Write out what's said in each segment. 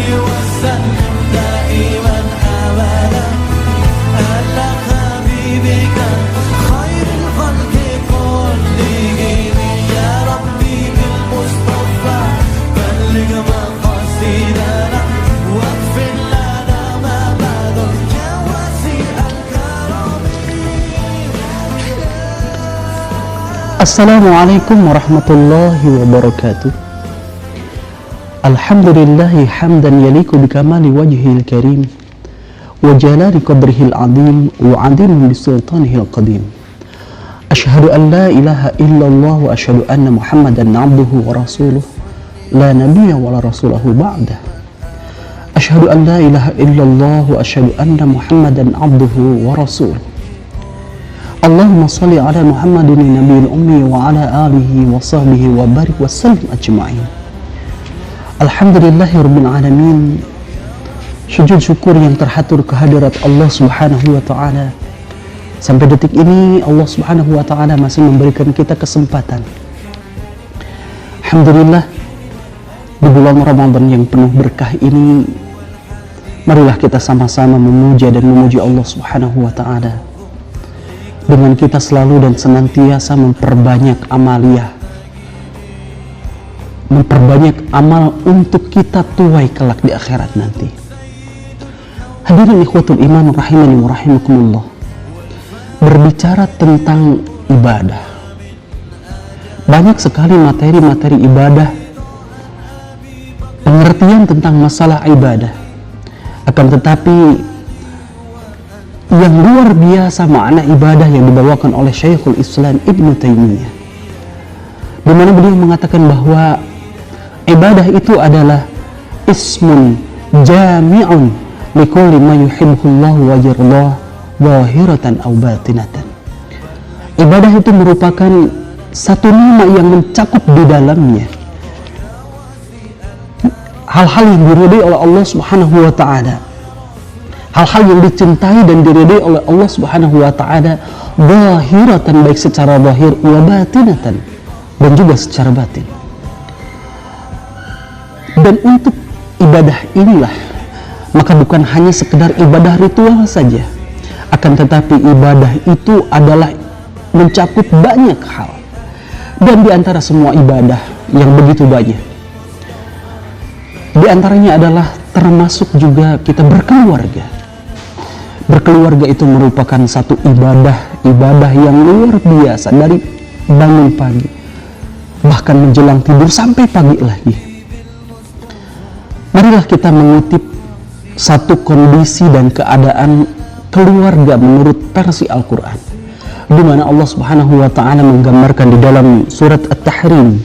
وسلم دائما أبدا على حبيبك خير الخلق كلهم يا ربي بالمصطفى بلغ مقاصدنا واغفر لنا ما مضى يا واسع الكرم. Assalamualaikum warahmatullahi wabarakatuh. Alhamdulillahi hamdan yaliku bikamali wajhil karim wa jalali qadrihil azim wa adimun bisultanihil qadim. Ashhadu an la ilaha illallah wa ashhadu anna muhammadan abduhu wa rasuluh la nabiyya wa la rasulahu ba'dah. Ashhadu an la ilaha illallah wa ashhadu anna muhammadan abduhu wa rasuluh. Allahumma salli ala Muhammadin nabiyil ummi wa ala alihi wa sahbihi wa barik wa sallim ajma'in. Alhamdulillahirabbil alamin. Sujud syukur yang terhatur kehadirat Allah Subhanahu wa taala. Sampai detik ini Allah Subhanahu wa taala masih memberikan kita kesempatan. Alhamdulillah, di bulan Ramadan yang penuh berkah ini, marilah kita sama-sama memuja dan memuji Allah Subhanahu wa taala dengan kita selalu dan senantiasa memperbanyak amaliyah, memperbanyak amal untuk kita tuai kelak di akhirat nanti. Hadirin ikhwatul iman rahimani wa rahimakumullah. Berbicara tentang ibadah, banyak sekali materi-materi ibadah, pengertian tentang masalah ibadah. Akan tetapi yang luar biasa makna ibadah yang dibawakan oleh Syekhul Islam Ibnu Taimiyah, di mana beliau mengatakan bahwa ibadah itu adalah ismun jami'un likulli ma yuhibbullahu wa yardah zahiratan aw batinatan. Ibadah itu merupakan satu nama yang mencakup di dalamnya hal-hal yang diridai oleh Allah Subhanahu wa taala, hal-hal yang dicintai dan diridai oleh Allah Subhanahu wa taala, zahiratan, baik secara zahir, wa batinatan, dan juga secara batin. Dan untuk ibadah inilah, maka bukan hanya sekedar ibadah ritual saja, akan tetapi ibadah itu adalah mencakup banyak hal. Dan di antara semua ibadah yang begitu banyak, di antaranya adalah termasuk juga kita berkeluarga. Berkeluarga itu merupakan satu ibadah yang luar biasa, dari bangun pagi bahkan menjelang tidur sampai pagi lagi. Marilah kita mengutip satu kondisi dan keadaan keluarga menurut versi Al-Quran, di mana Allah Subhanahu wa taala menggambarkan di dalam surat At-Tahrim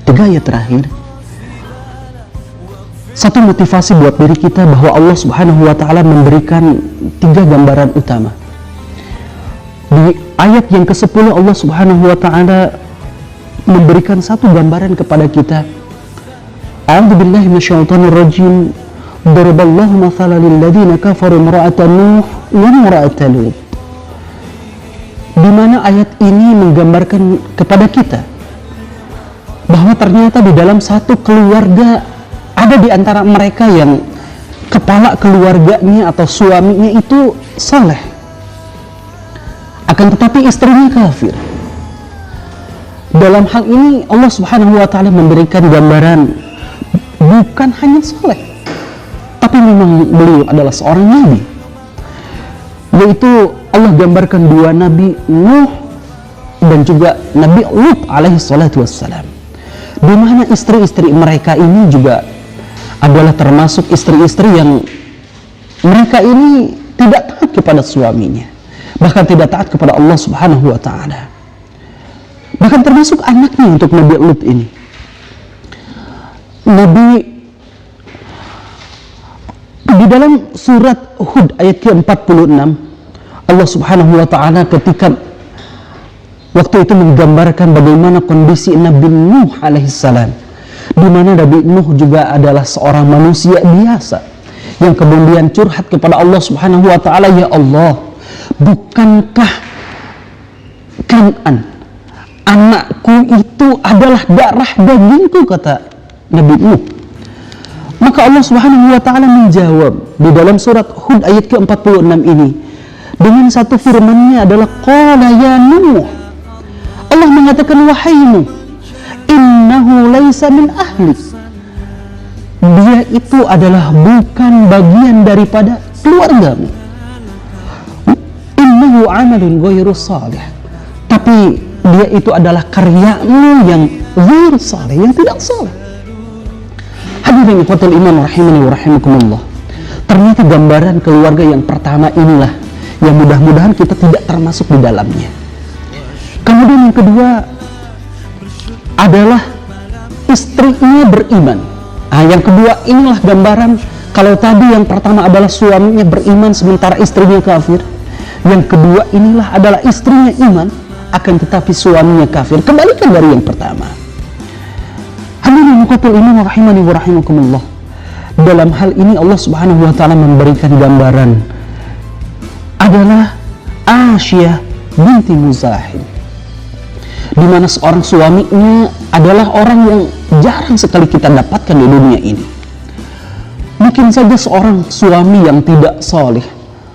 3 ayat terakhir satu motivasi buat diri kita, bahwa Allah Subhanahu wa taala memberikan 3 gambaran utama. Di ayat yang ke-10 Allah Subhanahu wa taala memberikan satu gambaran kepada kita. A'udzubillahi minasyaitonir rajim. Daraballahu mathalan lil ladzina kafaru imra'atan Nuh wa imra'atan Lut. Di mana ayat ini menggambarkan kepada kita bahwa ternyata di dalam satu keluarga ada di antara mereka yang kepala keluarganya atau suaminya itu saleh, akan tetapi istrinya kafir. Dalam hal ini Allah Subhanahu wa taala memberikan gambaran bukan hanya saleh, tapi memang beliau adalah seorang nabi, yaitu Allah gambarkan 2 nabi, Nuh dan juga Nabi Lut alaihi salatu wassalam, di mana istri-istri mereka ini juga adalah termasuk istri-istri yang mereka ini tidak taat kepada suaminya, bahkan tidak taat kepada Allah Subhanahu wa taala. Bahkan termasuk anaknya untuk Nabi Lut ini. Di dalam surat Hud ayat ke-46, Allah Subhanahu wa taala ketika waktu itu menggambarkan bagaimana kondisi Nabi Nuh alaihissalam, di mana Nabi Nuh juga adalah seorang manusia biasa yang kemudian curhat kepada Allah Subhanahu wa taala, ya Allah, bukankah Kan'an anakku itu adalah darah dagingku, kata Nabi Nuh. Maka Allah Subhanahu wa taala menjawab di dalam surat Hud ayat ke-46 ini dengan satu firman-Nya adalah qala ya Nuh. Allah mengatakan, wahai Nuh, innahu laisa min ahli. Dia itu adalah bukan bagian daripada keluargamu. Innahu amalun ghairu salih. Tapi dia itu adalah karyamu yang ghairu salih, yang tidak saleh. Hadirin ikhwatul iman rahimani wa rahimakumullah. Ternyata gambaran keluarga yang pertama inilah yang mudah-mudahan kita tidak termasuk di dalamnya. Kemudian yang kedua adalah istrinya beriman. Yang kedua inilah gambaran, kalau tadi yang pertama adalah suaminya beriman sementara istrinya kafir. Yang kedua inilah adalah istrinya iman akan tetapi suaminya kafir. Kebalikan dari yang pertama. Hadirin ikhwatul iman rahimani wa rahimakumullah. Dalam hal ini Allah Subhanahu wa taala memberikan gambaran adalah Asyah binti Muzahim, di mana seorang suaminya adalah orang yang jarang sekali kita dapatkan di dunia ini. Mungkin saja seorang suami yang tidak saleh,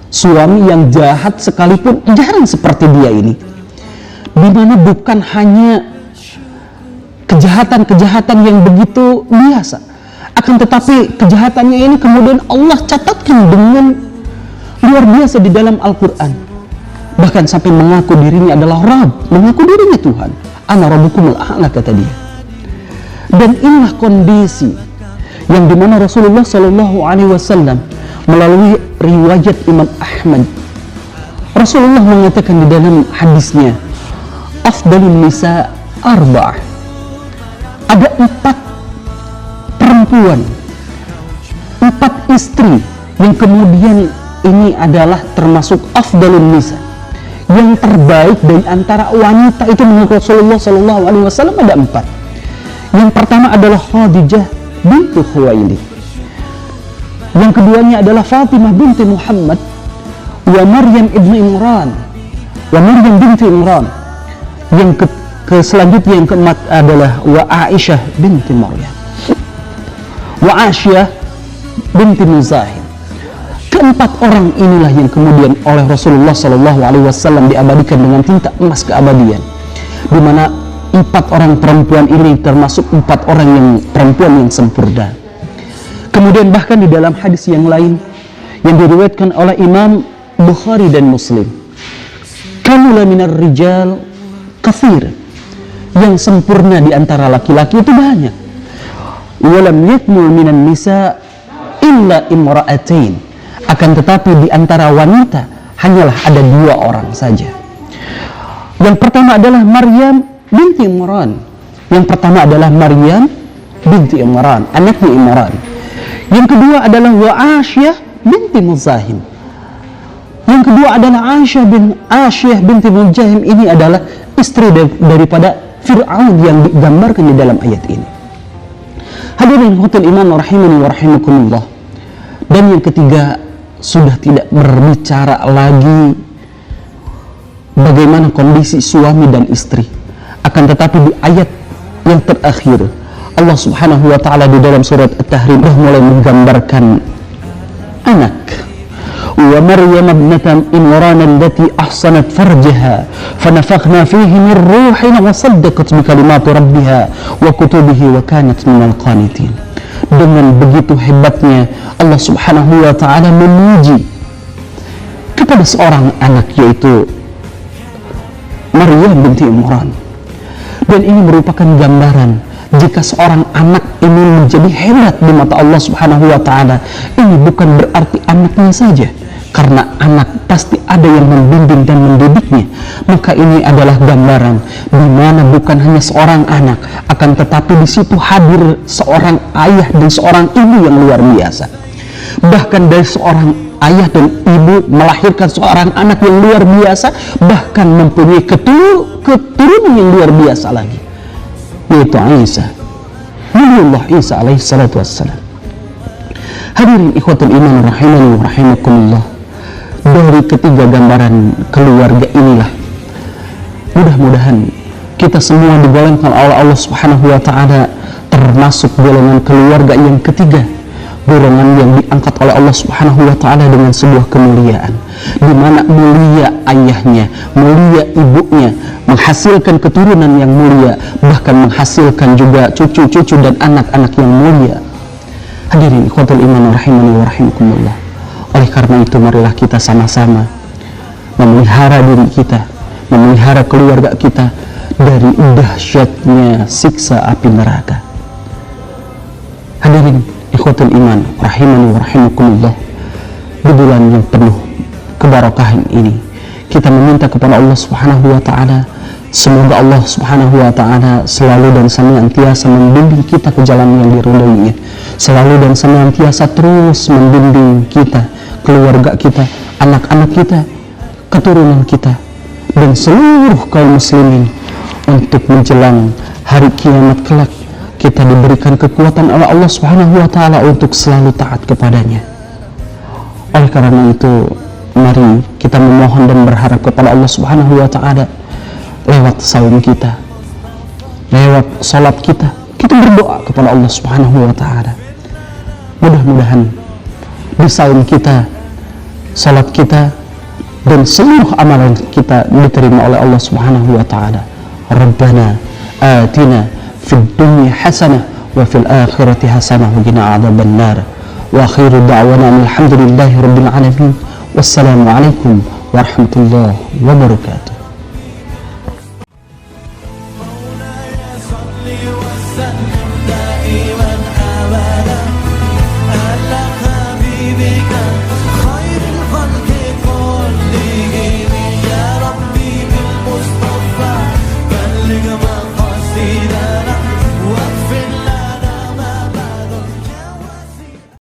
suami yang jahat sekalipun jarang seperti dia ini, di mana bukan hanya kejahatan-kejahatan yang begitu biasa, akan tetapi kejahatannya ini kemudian Allah catatkan dengan luar biasa di dalam Al-Quran. Bahkan sampai mengaku dirinya adalah Rabb, mengaku dirinya Tuhan. Ana rabbukumul a'la, kata dia. Dan inilah kondisi yang dimana Rasulullah Shallallahu Alaihi Wasallam melalui riwayat Imam Ahmad, Rasulullah mengatakan di dalam hadisnya, afdalun nisa arba'ah. Ada 4 perempuan, 4 istri yang kemudian ini adalah termasuk afdalun nisa, yang terbaik dari antara wanita itu menurut Rasulullah Shallallahu Alaihi Wasallam ada 4. Yang pertama adalah Khadijah binti Khuwailid. Yang keduanya adalah Fatimah binti Muhammad, wa Maryam ibni Imran, wa Maryam binti Imran. Yang selanjutnya yang keempat adalah wa Aisyah binti Maryam, wa Asyah binti Muzahim. Keempat orang inilah yang kemudian oleh Rasulullah Shallallahu Alaihi Wasallam diabadikan dengan tinta emas keabadian, di mana 4 orang perempuan ini termasuk 4 orang yang perempuan yang sempurna. Kemudian bahkan di dalam hadis yang lain yang diriwayatkan oleh Imam Bukhari dan Muslim, kamula minar rijal kathir, yang sempurna di antara laki-laki itu banyak. Walam yakmul minan nisa illa imra'atain, akan tetapi di antara wanita hanyalah ada 2 orang saja. Yang pertama adalah Maryam binti Imran. Yang pertama adalah Maryam binti Imran, anaknya Imran. Yang kedua adalah wa Asyah binti Muzahim. Yang kedua adalah Asyah binti Muzahim. Ini adalah istri daripada Fir'aun yang digambarkan di dalam ayat ini. Hadirin ikhwatul iman rahimani wa rahimakumullah. Dan yang ketiga, sudah tidak berbicara lagi bagaimana kondisi suami dan istri. Akan tetapi di ayat yang terakhir, Allah Subhanahu wa taala di dalam surat At-Tahrim mulai menggambarkan anak. Wa Maryam ibnata Imran allati ahsanat farjaha fanafakhna fihi min ruhina wa saddaqat bi kalimati rabbiha wa kutubihi wa kanat minal qanitin. Dengan begitu hebatnya Allah Subhanahu wa taala memuji kepada seorang anak, yaitu Maryam binti Imran. Dan ini merupakan gambaran jika seorang anak ini menjadi hebat di mata Allah Subhanahu wa taala, ini bukan berarti anaknya saja, karena anak pasti ada yang membimbing dan mendidiknya. Maka ini adalah gambaran di mana bukan hanya seorang anak, akan tetapi di situ hadir seorang ayah dan seorang ibu yang luar biasa. Bahkan dari seorang ayah dan ibu melahirkan seorang anak yang luar biasa, bahkan mempunyai keturunan yang luar biasa lagi, yaitu Isa, Nabiullah Isa alaihi salatu wassalam. Hadirin ikhwatul iman rahimani wa rahimakumullah. Dari ketiga gambaran keluarga inilah mudah-mudahan kita semua digolongkan oleh Allah Subhanahu wa taala termasuk golongan keluarga yang ketiga, golongan yang diangkat oleh Allah Subhanahu wa taala dengan sebuah kemuliaan, di mana mulia ayahnya, mulia ibunya, menghasilkan keturunan yang mulia, bahkan menghasilkan juga cucu-cucu dan anak-anak yang mulia. Hadirin ikhwatul iman rahimani wa rahimakumullah. Oleh karena itu marilah kita sama-sama memelihara diri kita, memelihara keluarga kita dari dahsyatnya siksa api neraka. Hadirin ikhwatul iman rahimani wa rahimakumullah, di bulan yang penuh keberkahan ini kita meminta kepada Allah Subhanahu wa taala, semoga Allah Subhanahu wa taala selalu dan senantiasa membimbing kita ke jalan yang diridhoinya, selalu dan senantiasa terus membimbing kita, keluarga kita, anak-anak kita, keturunan kita, dan seluruh kaum muslimin untuk menjelang hari kiamat kelak kita diberikan kekuatan oleh Allah Subhanahu wa taala untuk selalu taat kepadanya. Oleh karena itu, mari kita memohon dan berharap kepada Allah Subhanahu wa taala lewat saum kita, lewat salat kita berdoa kepada Allah Subhanahu wa taala. Mudah-mudahan di saum kita, salat kita, dan seluruh amalan kita diterima oleh Allah Subhanahu wa taala. Rabbana atina fid dunya hasanah wa fil akhirati hasanah wa qina adzaban nar. Wa akhiru da'wana alhamdulillahi rabbil alamin. Wassalamu alaikum warahmatullahi wabarakatuh.